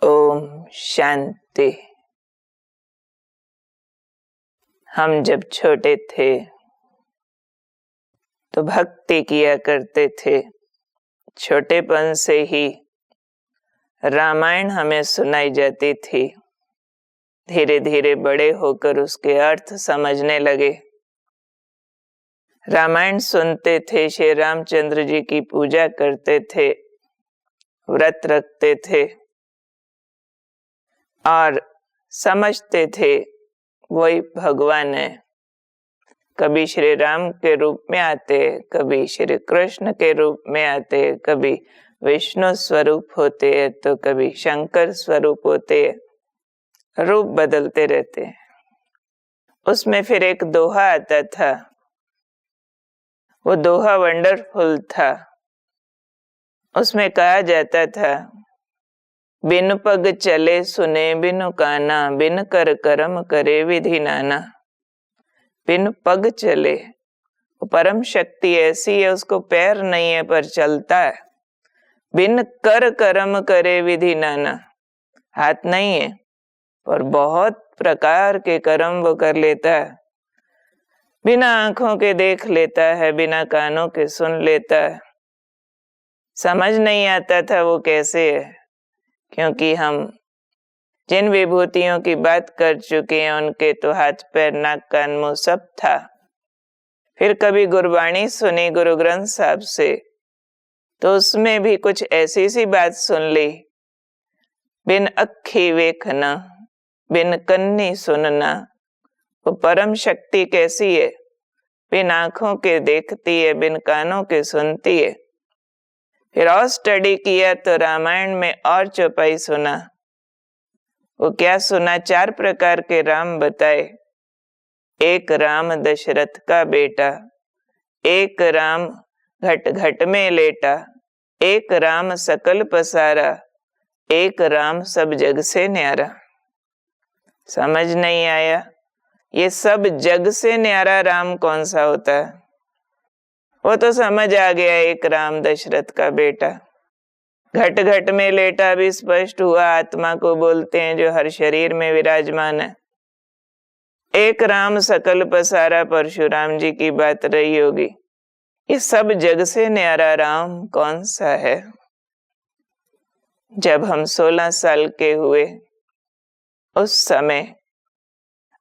ओम शांति। हम जब छोटे थे तो भक्ति किया करते थे। छोटेपन से ही रामायण हमें सुनाई जाती थी। धीरे धीरे बड़े होकर उसके अर्थ समझने लगे। रामायण सुनते थे, श्री रामचंद्र जी की पूजा करते थे, व्रत रखते थे और समझते थे वही भगवान है। कभी श्री राम के रूप में आते, कभी श्री कृष्ण के रूप में आते, कभी विष्णु स्वरूप होते हैं तो कभी शंकर स्वरूप होते हैं। रूप बदलते रहते हैं। उसमें फिर एक दोहा आता था। वो दोहा वंडरफुल था। उसमें कहा जाता था, बिन पग चले सुने बिनु काना, बिन कर कर्म करे विधि नाना। बिन पग चले, वो परम शक्ति ऐसी है, उसको पैर नहीं है पर चलता है। बिन कर कर्म करे विधि नाना, हाथ नहीं है पर बहुत प्रकार के कर्म वो कर लेता है। बिना आंखों के देख लेता है, बिना कानों के सुन लेता है। समझ नहीं आता था वो कैसे है, क्योंकि हम जिन विभूतियों की बात कर चुके हैं उनके तो हाथ पैर नाक कान मुंह सब था। फिर कभी गुरबाणी सुनी गुरु ग्रंथ साहब से, तो उसमें भी कुछ ऐसी सी बात सुन ली, बिन अखी वेखना बिन कन्नी सुनना। वो परम शक्ति कैसी है, बिन आंखों के देखती है, बिन कानों के सुनती है। फिर और स्टडी किया तो रामायण में और चौपाई सुना। वो क्या सुना, 4 प्रकार के राम बताए। एक राम दशरथ का बेटा, एक राम घट घट में लेटा, एक राम सकल पसारा, एक राम सब जग से न्यारा। समझ नहीं आया ये सब जग से न्यारा राम कौन सा होता है। वो तो समझ आ गया, एक राम दशरथ का बेटा। घट घट में लेटा भी स्पष्ट हुआ, आत्मा को बोलते हैं जो हर शरीर में विराजमान है। एक राम सकल पसारा, परशुराम जी की बात रही होगी। ये सब जग से न्यारा राम कौन सा है। जब हम 16 साल के हुए उस समय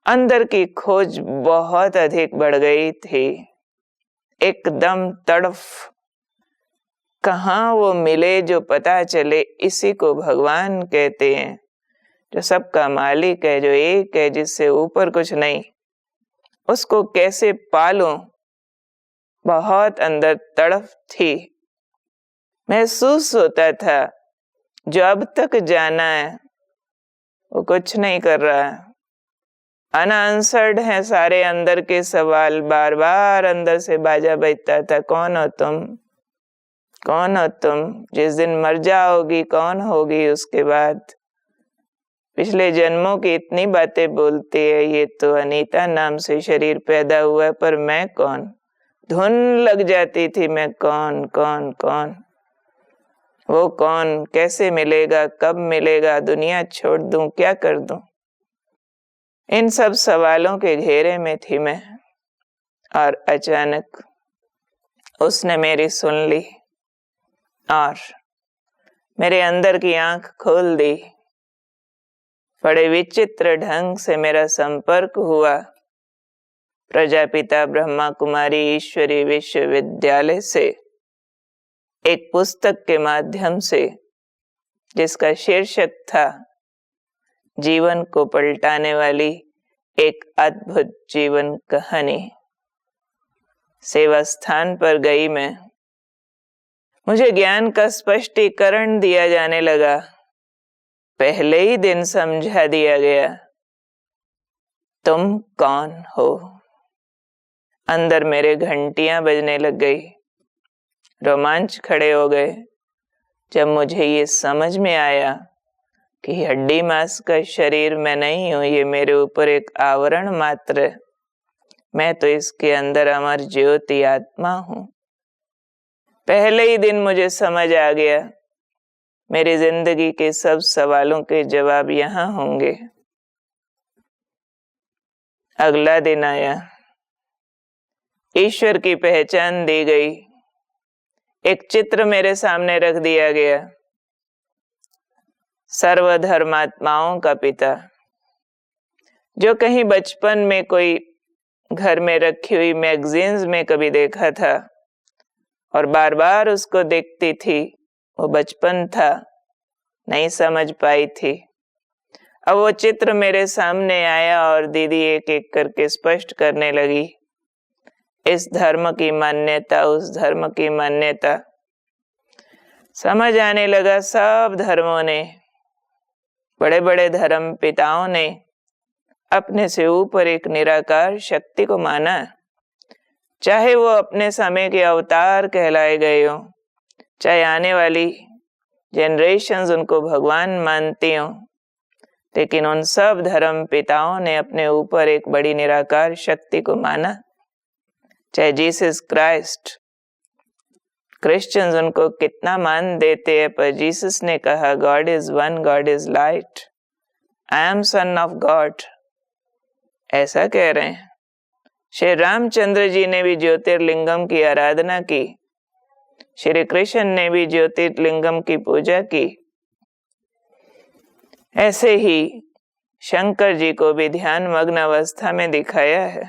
अंदर की खोज बहुत अधिक बढ़ गई थी। एकदम तड़फ, कहाँ वो मिले जो पता चले, इसी को भगवान कहते हैं, जो सबका मालिक है, जो एक है, जिससे ऊपर कुछ नहीं। उसको कैसे पालूं, बहुत अंदर तड़फ थी। महसूस होता था जो अब तक जाना है वो कुछ नहीं कर रहा है। अनआंसर्ड है सारे अंदर के सवाल। बार बार अंदर से बाजा बजता था, कौन हो तुम, कौन हो तुम। जिस दिन मर जाओगी कौन होगी उसके बाद। पिछले जन्मों की इतनी बातें बोलती है, ये तो अनीता नाम से शरीर पैदा हुआ, पर मैं कौन। धुन लग जाती थी, मैं कौन कौन कौन। वो कौन कैसे मिलेगा, कब मिलेगा, दुनिया छोड़ दूं, क्या कर दूं। इन सब सवालों के घेरे में थी मैं। और अचानक उसने मेरी सुन ली और मेरे अंदर की आंख खोल दी। बड़े विचित्र ढंग से मेरा संपर्क हुआ प्रजापिता ब्रह्मा कुमारी ईश्वरी विश्वविद्यालय से, एक पुस्तक के माध्यम से, जिसका शीर्षक था जीवन को पलटाने वाली एक अद्भुत जीवन कहानी। सेवा स्थान पर गई मैं। मुझे ज्ञान का स्पष्टीकरण दिया जाने लगा। पहले ही दिन समझा दिया गया, तुम कौन हो। अंदर मेरे घंटियां बजने लग गई। रोमांच खड़े हो गए जब मुझे ये समझ में आया कि हड्डी मांस का शरीर मैं नहीं हूं, ये मेरे ऊपर एक आवरण मात्र है। मैं तो इसके अंदर अमर ज्योति आत्मा हूं। पहले ही दिन मुझे समझ आ गया मेरी जिंदगी के सब सवालों के जवाब यहाँ होंगे। अगला दिन आया, ईश्वर की पहचान दी गई। एक चित्र मेरे सामने रख दिया गया, सर्वधर्मात्माओं का पिता, जो कहीं बचपन में कोई घर में रखी हुई मैगजीन्स में कभी देखा था और बार बार उसको देखती थी। वो बचपन था, नहीं समझ पाई थी। अब वो चित्र मेरे सामने आया और दीदी एक एक करके स्पष्ट करने लगी, इस धर्म की मान्यता, उस धर्म की मान्यता। समझ आने लगा, सब धर्मों ने, बड़े बड़े धर्म पिताओं ने अपने से ऊपर एक निराकार शक्ति को माना, चाहे वो अपने समय के अवतार कहलाए गए हों, चाहे आने वाली जनरेशंस उनको भगवान मानती हों, लेकिन उन सब धर्म पिताओं ने अपने ऊपर एक बड़ी निराकार शक्ति को माना। चाहे जीसस क्राइस्ट, क्रिश्चियंस उनको कितना मान देते हैं, पर जीसस ने कहा God is one, God is light, I am son of God, ऐसा कह रहे हैं। श्री रामचंद्र जी ने भी ज्योतिर्लिंगम की आराधना की, श्री कृष्ण ने भी ज्योतिर्लिंगम की पूजा की। ऐसे ही शंकर जी को भी ध्यान मग्न अवस्था में दिखाया है,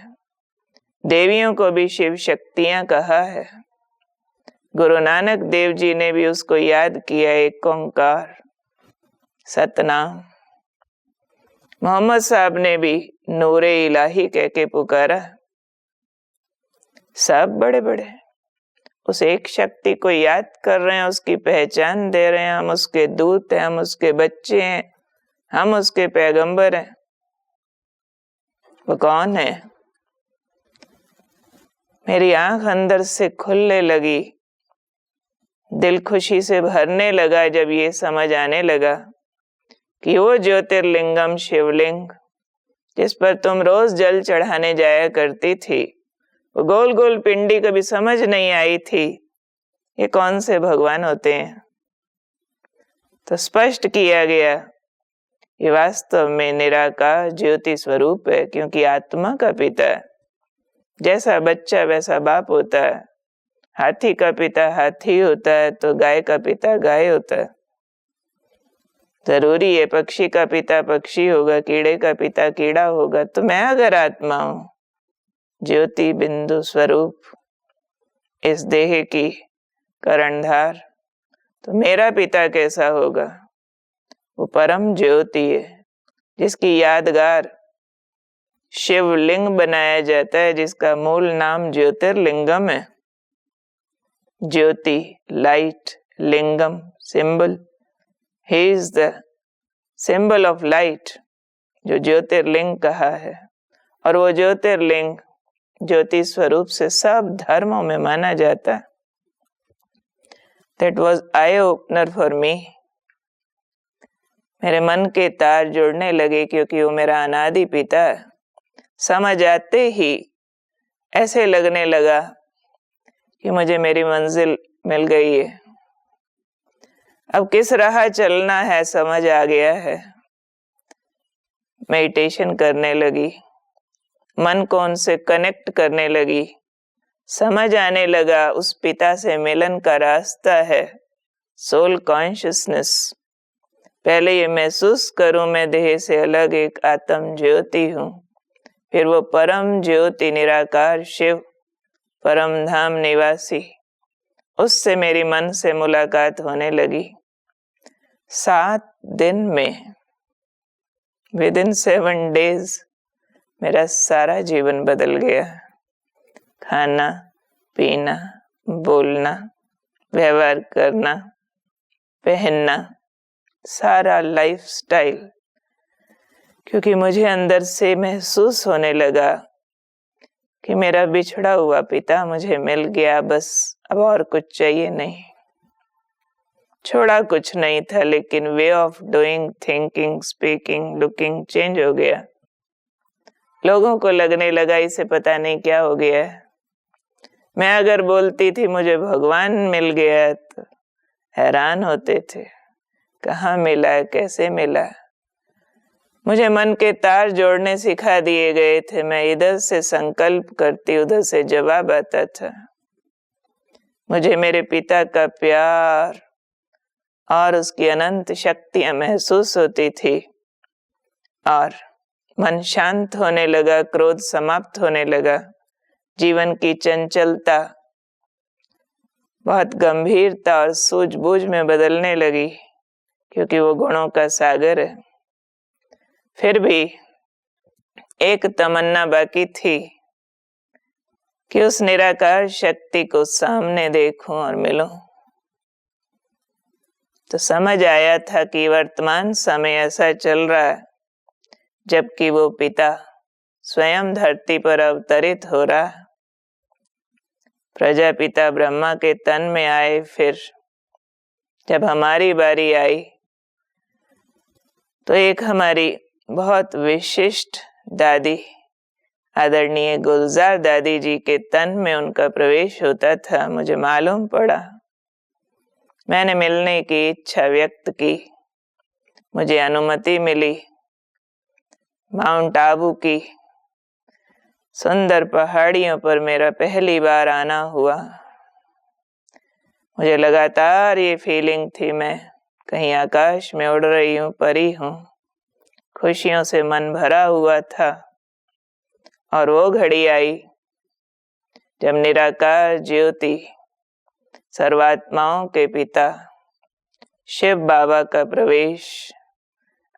देवियों को भी शिव शक्तियां कहा है। गुरु नानक देव जी ने भी उसको याद किया, एक ओंकार सतनाम। मोहम्मद साहब ने भी नूरे इलाही कह के पुकारा। सब बड़े बड़े उस एक शक्ति को याद कर रहे हैं, उसकी पहचान दे रहे हैं। हम उसके दूत हैं, हम उसके बच्चे हैं, हम उसके पैगंबर हैं। वो कौन है? मेरी आंख अंदर से खुलने लगी, दिल खुशी से भरने लगा जब ये समझ आने लगा कि वो ज्योतिर्लिंगम शिवलिंग जिस पर तुम रोज जल चढ़ाने जाया करती थी, वो गोल गोल पिंडी कभी समझ नहीं आई थी ये कौन से भगवान होते हैं। तो स्पष्ट किया गया ये वास्तव में निराकार ज्योति स्वरूप है, क्योंकि आत्मा का पिता है। जैसा बच्चा वैसा बाप होता है। हाथी का पिता हाथी होता है तो गाय का पिता गाय होता है। जरूरी है पक्षी का पिता पक्षी होगा, कीड़े का पिता कीड़ा होगा। तो मैं अगर आत्मा हूं, ज्योति बिंदु स्वरूप, इस देह की कर्णधार, तो मेरा पिता कैसा होगा? वो परम ज्योति है, जिसकी यादगार शिवलिंग बनाया जाता है, जिसका मूल नाम ज्योतिर्लिंगम है। Jyoti, light, lingam, symbol. He is the symbol of light, जो ज्योतिर्लिंग कहा है। और वो ज्योतिर्लिंग ज्योति स्वरूप से सब धर्मों में माना जाता है। That was eye opener for me. मेरे मन के तार जुड़ने लगे, क्योंकि वो मेरा अनादि पिता है। समझ आते ही ऐसे लगने लगा कि मुझे मेरी मंजिल मिल गई है। अब किस राह चलना है समझ आ गया है। मेडिटेशन करने लगी, मन को उनसे कनेक्ट करने लगी। समझ आने लगा उस पिता से मिलन का रास्ता है सोल कॉन्शियसनेस। पहले ये महसूस करूं मैं देह से अलग एक आत्म ज्योति हूं, फिर वो परम ज्योति निराकार शिव परम धाम निवासी, उससे मेरी मन से मुलाकात होने लगी। 7 दिन में, विद इन 7 days, मेरा सारा जीवन बदल गया। खाना, पीना, बोलना, व्यवहार करना, पहनना, सारा लाइफस्टाइल। क्योंकि मुझे अंदर से महसूस होने लगा कि मेरा बिछड़ा हुआ पिता मुझे मिल गया, बस अब और कुछ चाहिए नहीं। छोड़ा कुछ नहीं था, लेकिन way of doing, thinking, speaking, looking change हो गया। लोगों को लगने लगा इसे पता नहीं क्या हो गया है। मैं अगर बोलती थी मुझे भगवान मिल गया तो हैरान होते थे। कहाँ मिला, कैसे मिला। मुझे मन के तार जोड़ने सिखा दिए गए थे। मैं इधर से संकल्प करती, उधर से जवाब आता था। मुझे मेरे पिता का प्यार और उसकी अनंत शक्तियां महसूस होती थी और मन शांत होने लगा, क्रोध समाप्त होने लगा। जीवन की चंचलता बहुत गंभीरता और सूझबूझ में बदलने लगी, क्योंकि वो गुणों का सागर है। फिर भी एक तमन्ना बाकी थी कि उस निराकार शक्ति को सामने देखूं और मिलूं। तो समझ आया था कि वर्तमान समय ऐसा चल रहा है जबकि वो पिता स्वयं धरती पर अवतरित हो रहा। प्रजापिता ब्रह्मा के तन में आए, फिर जब हमारी बारी आई तो एक हमारी बहुत विशिष्ट दादी, आदरणीय गुलजार दादी जी के तन में उनका प्रवेश होता था। मुझे मालूम पड़ा, मैंने मिलने की इच्छा व्यक्त की, मुझे अनुमति मिली। माउंट आबू की सुंदर पहाड़ियों पर मेरा पहली बार आना हुआ। मुझे लगातार ये फीलिंग थी, मैं कहीं आकाश में उड़ रही हूँ, परी हूँ। खुशियों से मन भरा हुआ था और वो घड़ी आई जब निराकार ज्योति, सर्वात्माओं के पिता शिव बाबा का प्रवेश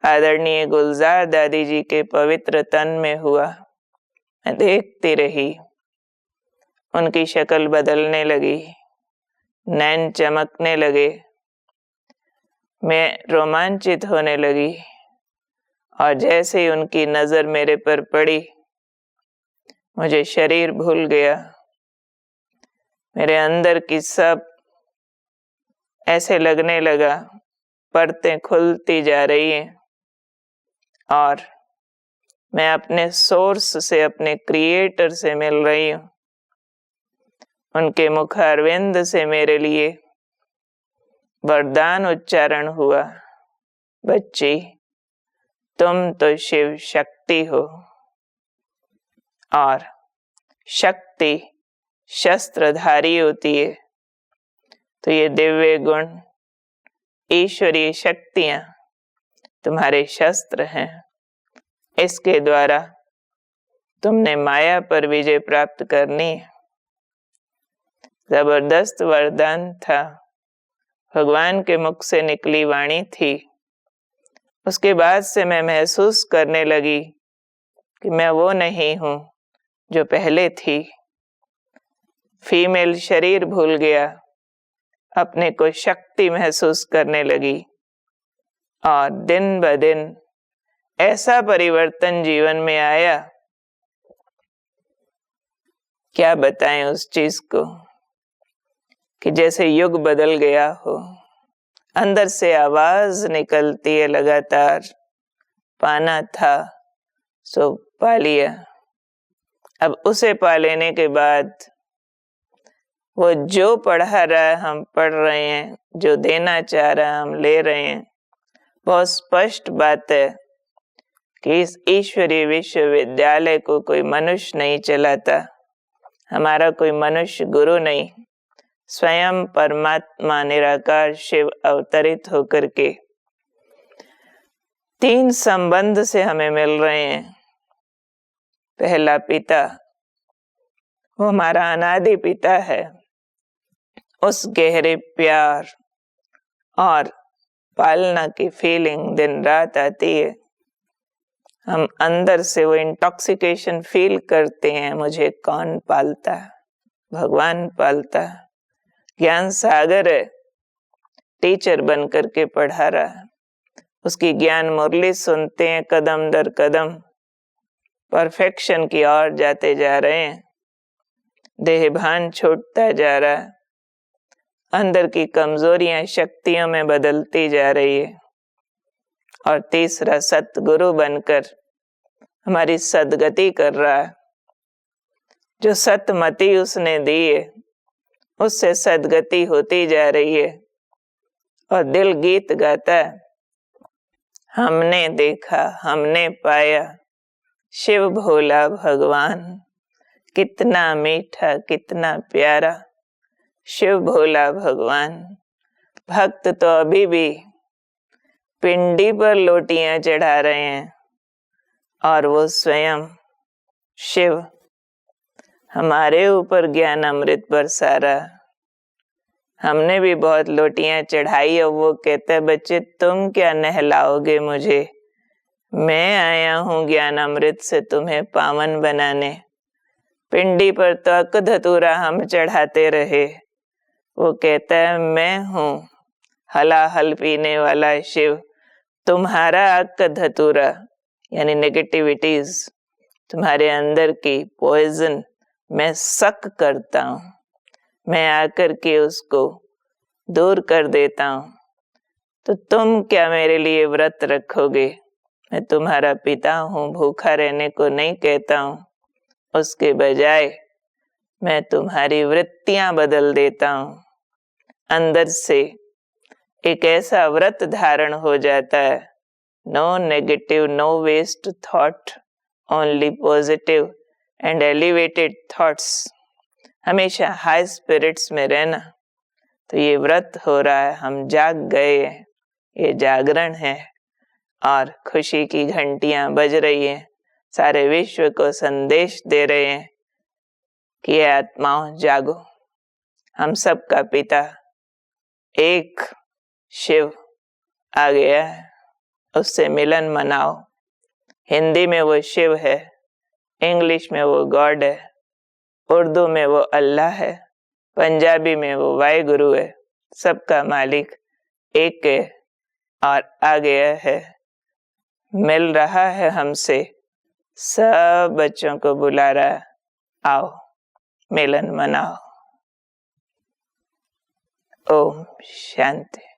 आदरणीय गुलजार दादी जी के पवित्र तन में हुआ। मैं देखती रही, उनकी शक्ल बदलने लगी, नैन चमकने लगे, मैं रोमांचित होने लगी और जैसे ही उनकी नजर मेरे पर पड़ी, मुझे शरीर भूल गया। मेरे अंदर की सब ऐसे लगने लगा, परतें खुलती जा रही हैं और मैं अपने सोर्स से, अपने क्रिएटर से मिल रही हूँ। उनके मुखारविंद से मेरे लिए वरदान उच्चारण हुआ, बच्ची तुम तो शिव शक्ति हो और शक्ति शस्त्रधारी होती है। तो ये दिव्य गुण, ईश्वरीय शक्तियां तुम्हारे शस्त्र हैं। इसके द्वारा तुमने माया पर विजय प्राप्त करनी है। जबरदस्त वरदान था, भगवान के मुख से निकली वाणी थी। उसके बाद से मैं महसूस करने लगी कि मैं वो नहीं हूँ जो पहले थी। फीमेल शरीर भूल गया, अपने को शक्ति महसूस करने लगी और दिन ब दिन ऐसा परिवर्तन जीवन में आया, क्या बताएं उस चीज को, कि जैसे युग बदल गया हो। अंदर से आवाज निकलती है लगातार, पाना था सो पा लिया। अब उसे पा लेने के बाद वो जो पढ़ा रहा है हम पढ़ रहे हैं, जो देना चाह रहा है हम ले रहे हैं। बहुत स्पष्ट बात है कि इस ईश्वरीय विश्वविद्यालय को कोई मनुष्य नहीं चलाता, हमारा कोई मनुष्य गुरु नहीं, स्वयं परमात्मा निराकार शिव अवतरित होकर के 3 संबंध से हमें मिल रहे हैं। पहला पिता, वो हमारा अनादि पिता है। उस गहरे प्यार और पालना की फीलिंग दिन रात आती है। हम अंदर से वो इंटॉक्सिकेशन फील करते हैं, मुझे कौन पालता है? भगवान पालता है। ज्ञान सागर है, टीचर बन करके पढ़ा रहा है। उसकी ज्ञान मुरली सुनते हैं, कदम दर कदम परफेक्शन की ओर जाते जा रहे हैं। देह भान छूटता जा रहा है, अंदर की कमजोरियां शक्तियों में बदलती जा रही है। और तीसरा, सतगुरु बनकर हमारी सदगति कर रहा है। जो सतमति उसने दी है, उससे सदगति होती जा रही है और दिल गीत गाता है, हमने देखा हमने पाया शिव भोला भगवान, कितना मीठा कितना प्यारा शिव भोला भगवान। भक्त तो अभी भी पिंडी पर लोटियां चढ़ा रहे हैं और वो स्वयं शिव हमारे ऊपर ज्ञान अमृत बरसा रहा। हमने भी बहुत लोटियां चढ़ाई और वो कहता है, बच्चे तुम क्या नहलाओगे मुझे, मैं आया हूँ ज्ञान अमृत से तुम्हें पावन बनाने। पिंडी पर तो अक धतूरा हम चढ़ाते रहे। वो कहता है, मैं हूँ हलाहल पीने वाला शिव, तुम्हारा अक धतूरा यानी नेगेटिविटीज, तुम्हारे अंदर की पॉइजन मैं सक करता हूँ, मैं आकर के उसको दूर कर देता हूँ। तो तुम क्या मेरे लिए व्रत रखोगे? मैं तुम्हारा पिता हूँ, भूखा रहने को नहीं कहता हूँ, उसके बजाय मैं तुम्हारी वृत्तियां बदल देता हूँ। अंदर से एक ऐसा व्रत धारण हो जाता है, no negative no waste thought, only positive and elevated thoughts, हमेशा हाई स्पिरिट्स में रहना। तो ये व्रत हो रहा है, हम जाग गए हैं, ये जागरण है और खुशी की घंटियां बज रही हैं, सारे विश्व को संदेश दे रहे हैं कि ये आत्माओं जागो, हम सब का पिता एक शिव आ गया है, उससे मिलन मनाओ। हिंदी में वो शिव है, इंग्लिश में वो गॉड है, उर्दू में वो अल्लाह है, पंजाबी में वो वाहिगुरु है। सबका मालिक एक है और आ गया है, मिल रहा है हमसे, सब बच्चों को बुला रहा है, आओ मिलन मनाओ। ओम शांति।